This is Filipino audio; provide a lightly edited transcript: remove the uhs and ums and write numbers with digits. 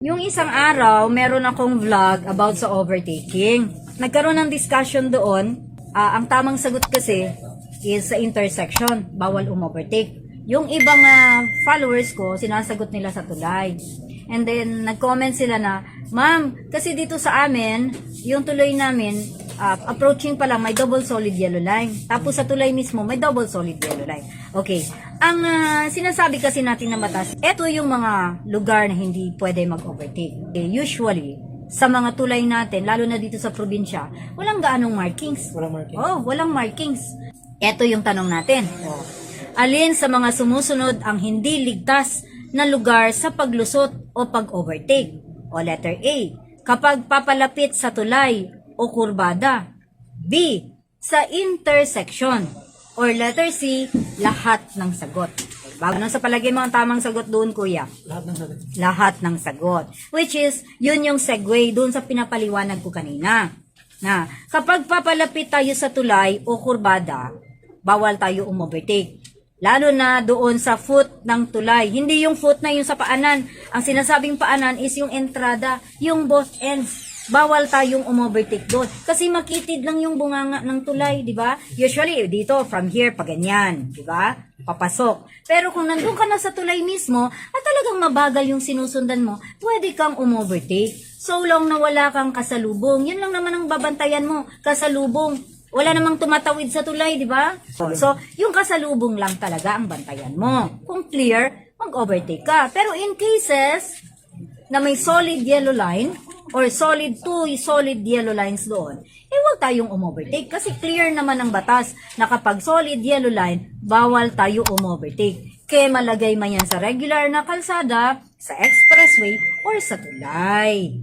Yung isang araw, meron akong vlog about sa overtaking. Nagkaroon ng discussion doon. Ang tamang sagot kasi is sa intersection. Bawal umovertake. Yung ibang followers ko, sinasagot nila sa tulay. And then, nag-comment sila na, Ma'am, kasi dito sa amin, yung tuloy namin, approaching pa lang, may double solid yellow line. Tapos sa tulay mismo, may double solid yellow line. Okay. Ang sinasabi kasi natin na batas, ito yung mga lugar na hindi pwede mag-overtake. Usually, sa mga tulay natin, lalo na dito sa probinsya, walang gaanong markings. Walang markings. Oh, walang markings. Ito yung tanong natin. Oh. Alin sa mga sumusunod ang hindi ligtas na lugar sa paglusot o pag-overtake? O letter A, kapag papalapit sa tulay o kurbada. B, sa intersection. Or letter C, lahat ng sagot. Bago na sa palagay mo ang tamang sagot doon, kuya? Lahat ng sagot. Lahat ng sagot. Which is, yun yung segue doon sa pinapaliwanag ko kanina. Na, kapag papalapit tayo sa tulay o kurbada, bawal tayo umovertake. Lalo na doon sa foot ng tulay. Hindi yung foot na yung sa paanan. Ang sinasabing paanan is yung entrada, yung both ends. Bawal tayong umovertake doon. Kasi makitid lang yung bunganga ng tulay, di ba? Usually, dito, from here, pa ganyan, di ba? Papasok. Pero kung nandun ka na sa tulay mismo, at talagang mabagal yung sinusundan mo, pwede kang umovertake. So long na wala kang kasalubong. Yun lang naman ang babantayan mo, kasalubong. Wala namang tumatawid sa tulay, di ba? So, yung kasalubong lang talaga ang bantayan mo. Kung clear, mag-overtake ka. Pero in cases na may solid yellow line, or two solid yellow lines doon, huwag tayong umovertake. Kasi clear naman ang batas na kapag solid yellow line, bawal tayo umovertake. Kaya malagay man yan sa regular na kalsada, sa expressway, or sa tulay.